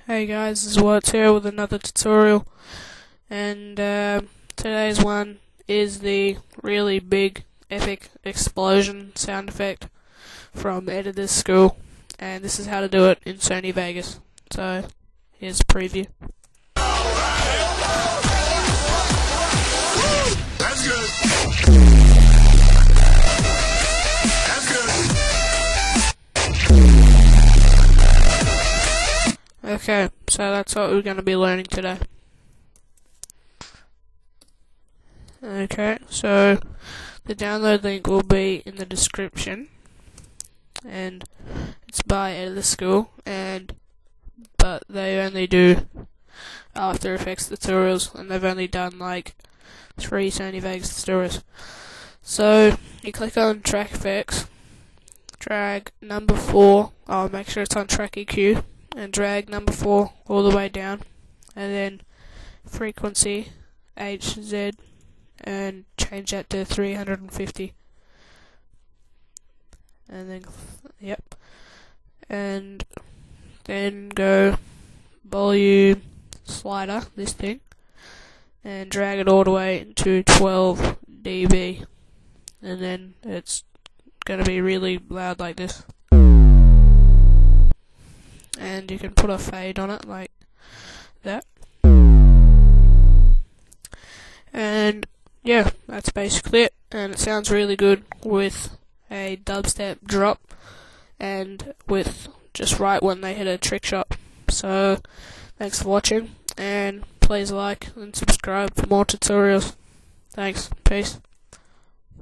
Hey guys, this is wuhtzzTuts here with another tutorial, and today's one is the really big epic explosion sound effect from Editor's School, and this is how to do it in Sony Vegas. So here's a preview. That's good. Okay, so that's what we're going to be learning today. Okay, so the download link will be in the description, and it's by Editor's School, but they only do After Effects tutorials, and they've only done like 3 Sony Vegas tutorials. So you click on Track Effects, drag number 4, make sure it's on Track EQ, and drag number 4 all the way down, and then frequency HZ, and change that to 350, and then and then go volume slider, this thing, and drag it all the way to 12 dB, and then it's gonna be really loud like this. And you can put a fade on it like that. And yeah, that's basically it. And it sounds really good with a dubstep drop and with just right when they hit a trick shot. So thanks for watching, and please like and subscribe for more tutorials. Thanks. Peace.